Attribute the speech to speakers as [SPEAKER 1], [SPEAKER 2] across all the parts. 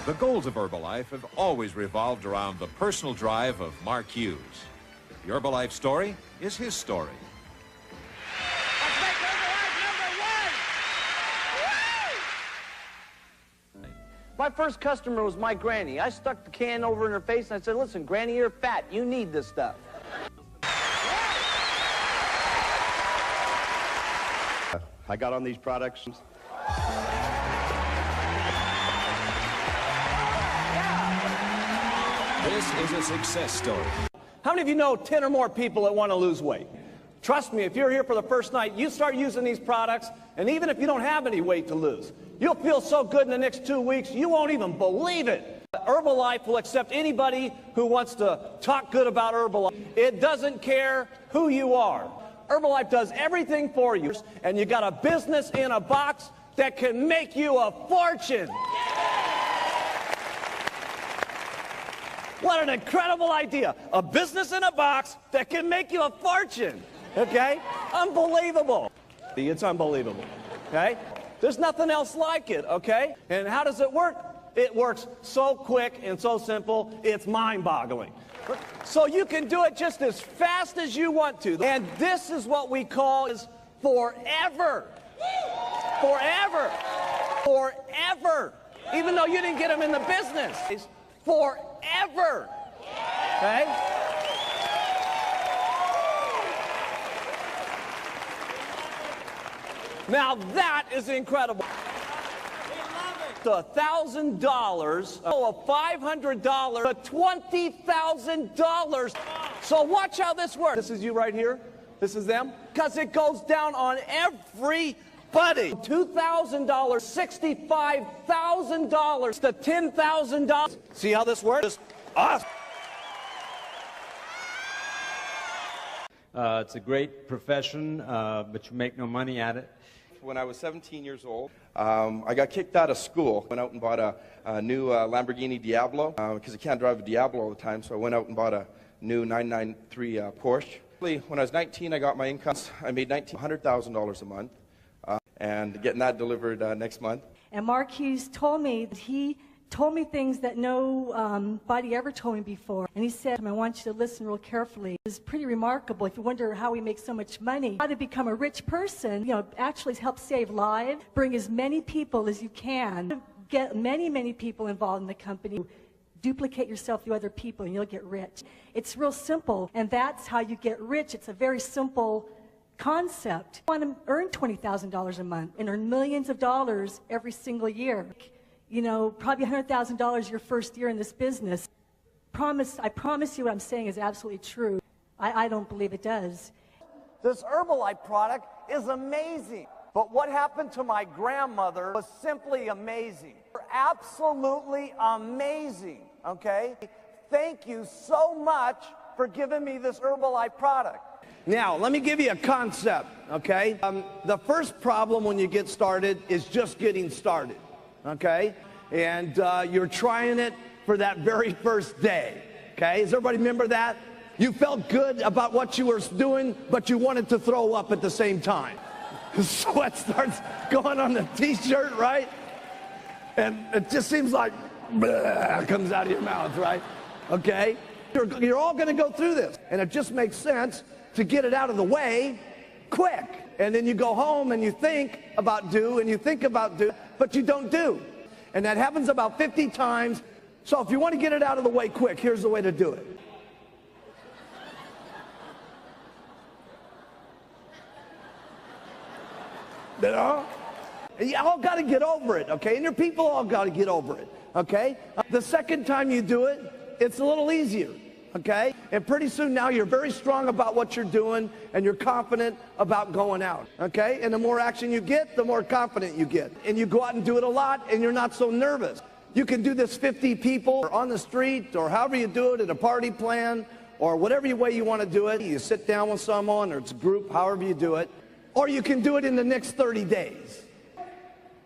[SPEAKER 1] The goals of Herbalife have always revolved around the personal drive of Mark Hughes. The Herbalife story is his story.
[SPEAKER 2] Let's make Herbalife #1! Woo!
[SPEAKER 3] My first customer was my granny. I stuck the can over in her face and I said, listen, Granny, you're fat. You need this stuff.
[SPEAKER 4] I got on these products.
[SPEAKER 1] This is a success story.
[SPEAKER 3] How many of you know 10 or more people that want to lose weight? Trust me, if you're here for the first night, you start using these products, and even if you don't have any weight to lose, you'll feel so good in the next 2 weeks, you won't even believe it. Herbalife will accept anybody who wants to talk good about Herbalife. It doesn't care who you are. Herbalife does everything for you, and you got a business in a box that can make you a fortune. What an incredible idea. A business in a box that can make you a fortune. Okay? Unbelievable. It's unbelievable. Okay? There's nothing else like it. Okay? And how does it work? It works so quick and so simple, it's mind-boggling. So you can do it just as fast as you want to. And this is what we call is forever. Forever. Forever. Even though you didn't get them in the business. It's forever. Okay? Now that is incredible. $1,000, a $500, to $20,000. So watch how this works. This is you right here. This is them. Because it goes down on everybody. $2,000, $65,000 to $10,000. See how this works? Awesome.
[SPEAKER 5] It's a great profession, but you make no money at it.
[SPEAKER 6] When I was 17 years old, I got kicked out of school. Went out and bought a new Lamborghini Diablo because I can't drive a Diablo all the time, so I went out and bought a new 993 Porsche. When I was 19, I got my income. I made $100,000 a month, and getting that delivered next month.
[SPEAKER 7] And Mark Hughes told me that he told me things that nobody ever told me before. And he said, I want you to listen real carefully. It's pretty remarkable. If you wonder how we make so much money, how to become a rich person, actually help save lives, bring as many people as you can, get many, many people involved in the company, duplicate yourself through other people, and you'll get rich. It's real simple, and that's how you get rich. It's a very simple concept. You want to earn $20,000 a month and earn millions of dollars every single year. Probably $100,000 your first year in this business. I promise you what I'm saying is absolutely true. I don't believe it does.
[SPEAKER 3] This Herbalife product is amazing. But what happened to my grandmother was simply amazing. Absolutely amazing, okay? Thank you so much for giving me this Herbalife product. Now, let me give you a concept, okay? The first problem when you get started is just getting started. Okay, and you're trying it for that very first day. Okay, does everybody remember that? You felt good about what you were doing, but you wanted to throw up at the same time. Sweat starts going on the t-shirt, right? And it just seems like comes out of your mouth, right? Okay, you're all going to go through this, and it just makes sense to get it out of the way quick. And then you go home and you think about do, and you think about do, but you don't do. And that happens about 50 times. So if you want to get it out of the way quick, here's the way to do it. You all got to get over it, okay? And your people all got to get over it, okay? The second time you do it, it's a little easier. Okay? And pretty soon now you're very strong about what you're doing and you're confident about going out. Okay? And the more action you get, the more confident you get. And you go out and do it a lot and you're not so nervous. You can do this 50 people or on the street or however you do it at a party plan or whatever way you want to do it. You sit down with someone or it's a group, however you do it. Or you can do it in the next 30 days.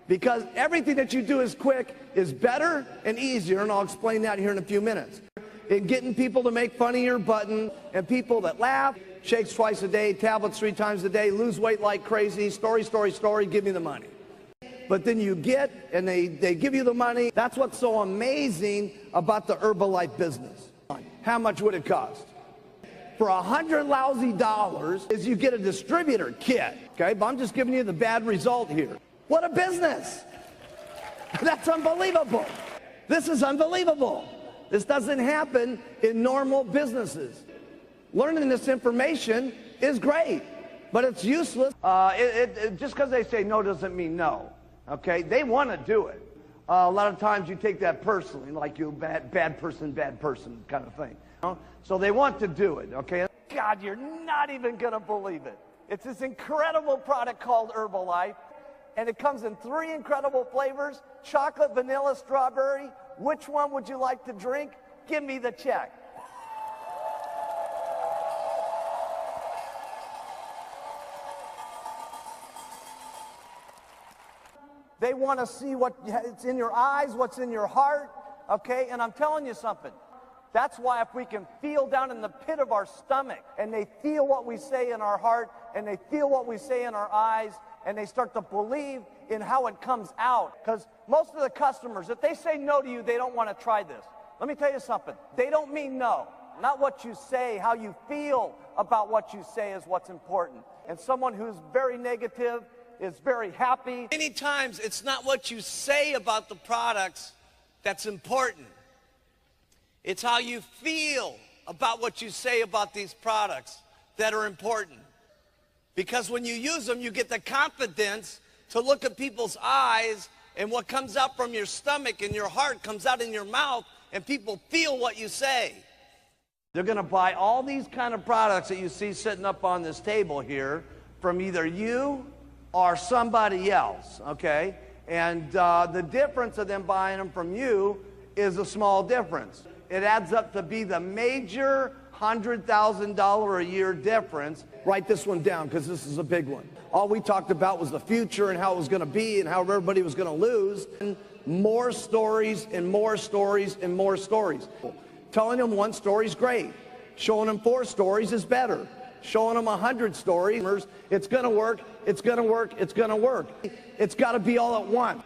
[SPEAKER 3] Because everything that you do is quick is better and easier, and I'll explain that here in a few minutes. In getting people to make fun of your button, and people that laugh, shakes twice a day, tablets 3 times a day, lose weight like crazy, story, give me the money. but then you get, and they give you the money. That's what's so amazing about the Herbalife business. How much would it cost? For $100 lousy is you get a distributor kit, okay? But I'm just giving you the bad result here. What a business! That's unbelievable. This is unbelievable. This doesn't happen in normal businesses. Learning this information is great, but it's useless. Just because they say no doesn't mean no, okay? They want to do it. A lot of times you take that personally, like you bad person kind of thing. You know? So they want to do it, okay? God, you're not even going to believe it. It's this incredible product called Herbalife, and it comes in 3 incredible flavors: chocolate, vanilla, strawberry. Which one would you like to drink? Give me the check. They want to see what's in your eyes, what's in your heart, okay? And I'm telling you something. That's why if we can feel down in the pit of our stomach, and they feel what we say in our heart, and they feel what we say in our eyes, and they start to believe in how it comes out. Because most of the customers, if they say no to you, they don't want to try this. Let me tell you something. They don't mean no. Not what you say, how you feel about what you say is what's important. And someone who's very negative is very happy.
[SPEAKER 8] Many times it's not what you say about the products that's important. It's how you feel about what you say about these products that are important. Because when you use them, you get the confidence to look at people's eyes, and what comes out from your stomach and your heart comes out in your mouth, and people feel what you say.
[SPEAKER 3] They're going to buy all these kind of products that you see sitting up on this table here from either you or somebody else, okay? And the difference of them buying them from you is a small difference. It adds up to be the major $100,000 a year difference. Write this one down because this is a big one. All we talked about was the future and how it was going to be and how everybody was going to lose. And more stories and more stories and more stories. Telling them one story is great. Showing them 4 stories is better. Showing them 100 stories, it's going to work, it's going to work, it's going to work. It's got to be all at once.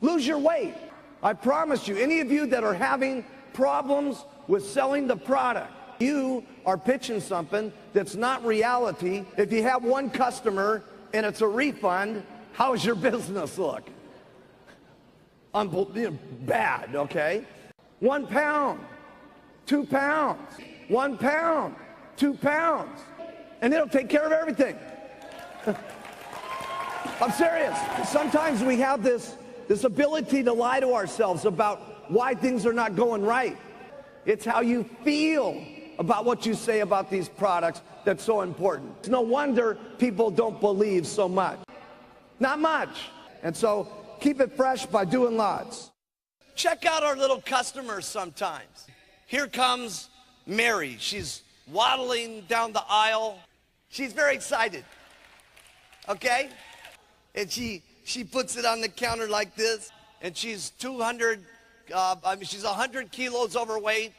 [SPEAKER 3] Lose your weight. I promise you, any of you that are having problems with selling the product, you are pitching something that's not reality. If you have one customer and it's a refund, how's your business look? Bad, okay? 1 pound, 2 pounds, 1 pound, 2 pounds. And it'll take care of everything. I'm serious. Sometimes we have this ability to lie to ourselves about why things are not going right. It's how you feel about what you say about these products that's so important. It's no wonder people don't believe so much. Not much. And so keep it fresh by doing lots.
[SPEAKER 8] Check out our little customers sometimes. Here comes Mary. She's waddling down the aisle. She's very excited, okay? And she puts it on the counter like this, and she's 100 kilos overweight.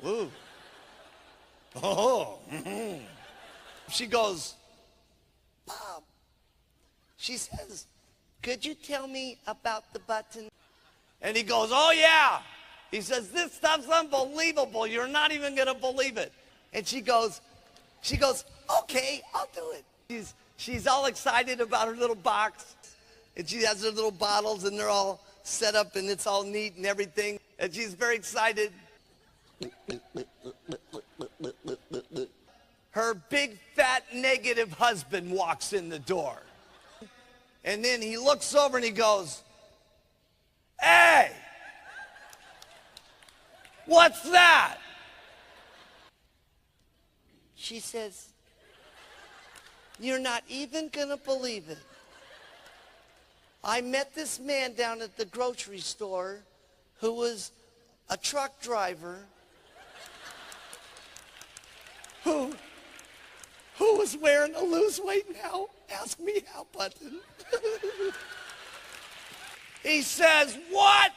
[SPEAKER 8] Ooh. Oh. She goes, Bob, she says, could you tell me about the button? And he goes, oh yeah. He says, this stuff's unbelievable. You're not even gonna believe it. And she goes, okay, I'll do it. She's all excited about her little box, and she has her little bottles, and they're all set up, and it's all neat and everything, and she's very excited. Her big, fat, negative husband walks in the door, and then he looks over and he goes, hey, what's that? She says, you're not even gonna believe it. I met this man down at the grocery store who was a truck driver who was wearing a lose weight now, ask me how button. He says, what?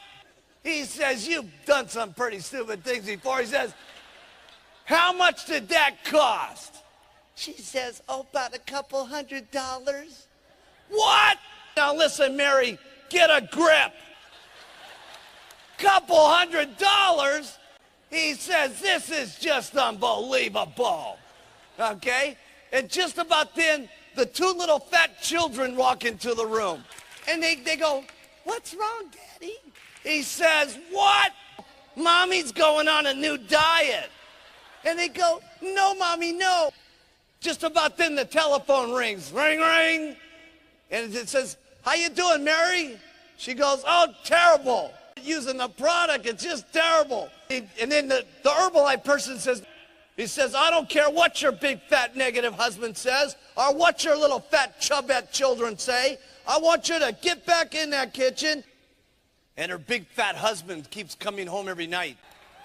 [SPEAKER 8] He says, you've done some pretty stupid things before. He says, how much did that cost? She says, oh, about $200. What? Now listen, Mary, get a grip. Couple $100. He says, this is just unbelievable. Okay? And just about then, the two little fat children walk into the room. And they go, what's wrong, Daddy? He says, what? Mommy's going on a new diet. And they go, no, Mommy, no. Just about then, the telephone rings. Ring, ring. And it says, how you doing, Mary? She goes, oh, terrible. Using the product, it's just terrible. And then the Herbalife person says, he says, I don't care what your big fat negative husband says or what your little fat chubette children say. I want you to get back in that kitchen. And her big fat husband keeps coming home every night.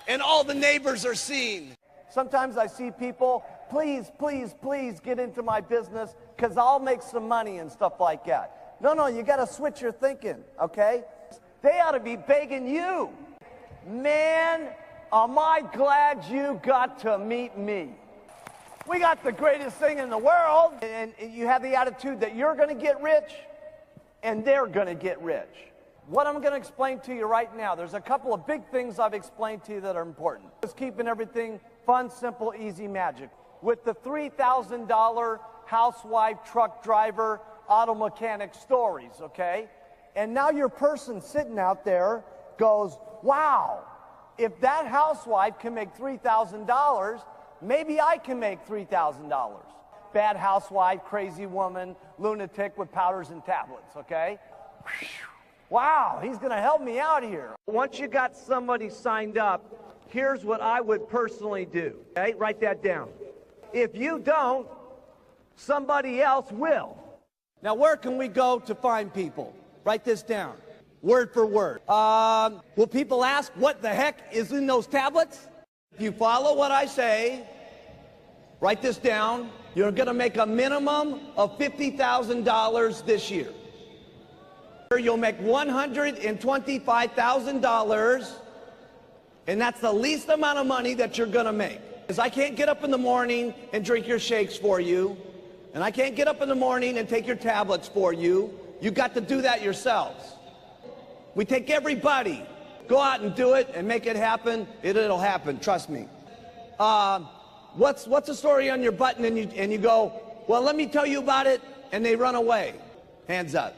[SPEAKER 8] And all the neighbors are seeing.
[SPEAKER 3] Sometimes I see people, please, please, please get into my business because I'll make some money and stuff like that. No, you got to switch your thinking, okay? They ought to be begging you. Man, am I glad you got to meet me. We got the greatest thing in the world, and you have the attitude that you're going to get rich, and they're going to get rich. What I'm going to explain to you right now, there's a couple of big things I've explained to you that are important. Just keeping everything fun, simple, easy, magic. With the $3,000 housewife, truck driver, auto mechanic stories, okay? And now your person sitting out there goes, wow, if that housewife can make $3,000, maybe I can make $3,000. Bad housewife, crazy woman, lunatic with powders and tablets, okay? Wow, he's going to help me out here. Once you got somebody signed up, here's what I would personally do, okay? Write that down. If you don't, somebody else will. Now, where can we go to find people? Write this down, word for word. Will people ask what the heck is in those tablets? If you follow what I say, write this down, you're going to make a minimum of $50,000 this year. You'll make $125,000, and that's the least amount of money that you're going to make. Because I can't get up in the morning and drink your shakes for you, and I can't get up in the morning and take your tablets for you. You got to do that yourselves. We take everybody. Go out and do it and make it happen. It'll happen, trust me. What's the story on your button? And you go, well, let me tell you about it, and they run away. Hands up.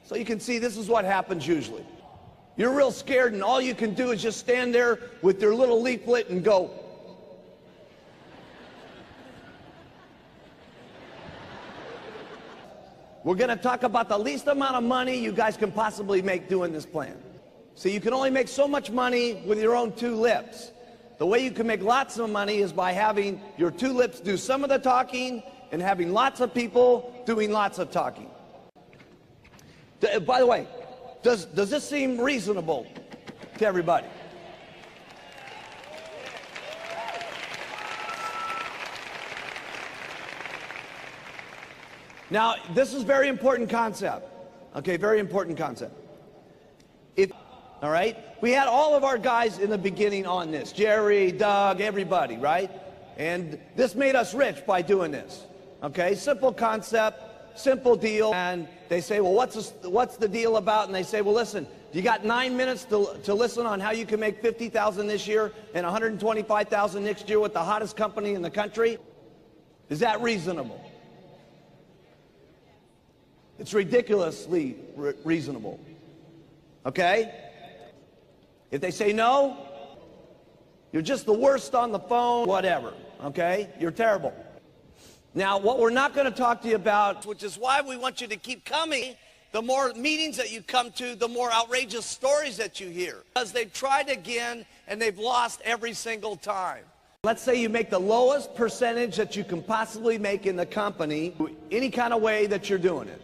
[SPEAKER 3] So you can see this is what happens usually. You're real scared, and all you can do is just stand there with your little leaflet and go, we're going to talk about the least amount of money you guys can possibly make doing this plan. So you can only make so much money with your own two lips. The way you can make lots of money is by having your two lips do some of the talking and having lots of people doing lots of talking. By the way, does this seem reasonable to everybody? Now, this is a very important concept. Okay, very important concept. All right? We had all of our guys in the beginning on this. Jerry, Doug, everybody, right? And this made us rich by doing this. Okay, simple concept, simple deal. And they say, well, what's the deal about? And they say, well, listen, you got 9 minutes to listen on how you can make $50,000 this year and $125,000 next year with the hottest company in the country. Is that reasonable? It's ridiculously reasonable. Okay? If they say no, you're just the worst on the phone, whatever. Okay? You're terrible. Now, what we're not going to talk to you about,
[SPEAKER 8] which is why we want you to keep coming, the more meetings that you come to, the more outrageous stories that you hear. Because they've tried again, and they've lost every single time.
[SPEAKER 3] Let's say you make the lowest percentage that you can possibly make in the company, any kind of way that you're doing it.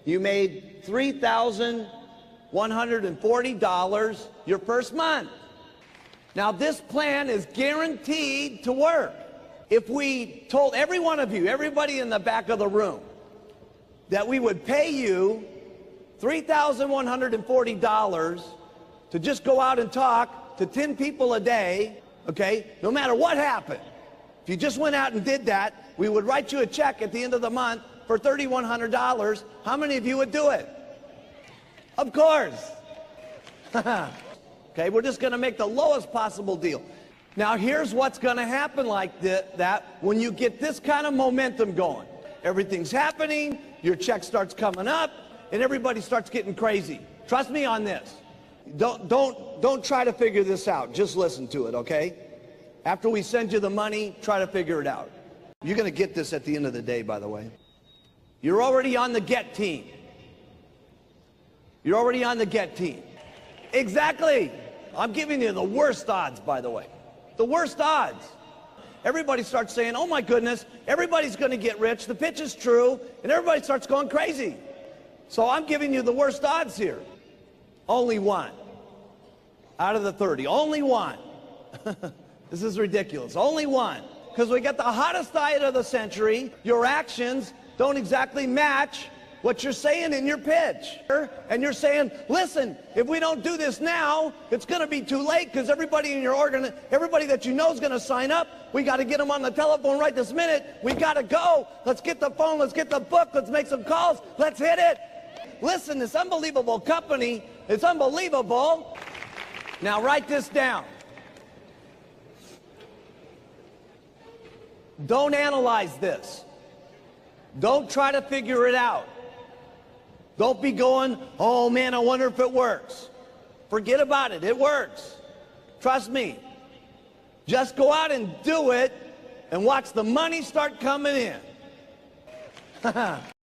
[SPEAKER 3] You made $3,140 your first month. Now, this plan is guaranteed to work. If we told every one of you, everybody in the back of the room, that we would pay you $3,140 to just go out and talk to 10 people a day, okay, no matter what happened. If you just went out and did that, we would write you a check at the end of the month for for $3,100, how many of you would do it? Of course. Okay, we're just going to make the lowest possible deal. Now, here's what's going to happen like that when you get this kind of momentum going. Everything's happening, your check starts coming up, and everybody starts getting crazy. Trust me on this. Don't try to figure this out. Just listen to it, okay? After we send you the money, try to figure it out. You're going to get this at the end of the day, by the way. You're already on the get team. You're already on the get team. Exactly. I'm giving you the worst odds, by the way. The worst odds. Everybody starts saying, oh my goodness, everybody's going to get rich. The pitch is true. And everybody starts going crazy. So I'm giving you the worst odds here. Only one. Out of the 30. Only one. This is ridiculous. Only one. Because we got the hottest diet of the century. Your actions don't exactly match what you're saying in your pitch. And you're saying, listen, if we don't do this now, it's going to be too late because everybody in your everybody that you know is going to sign up. We got to get them on the telephone right this minute. We got to go. Let's get the phone. Let's get the book. Let's make some calls. Let's hit it. Listen, this unbelievable company, it's unbelievable. Now write this down. Don't analyze this. Don't try to figure it out. Don't be going, oh man, I wonder if it works. Forget about it. It works. Trust me. Just go out and do it and watch the money start coming in.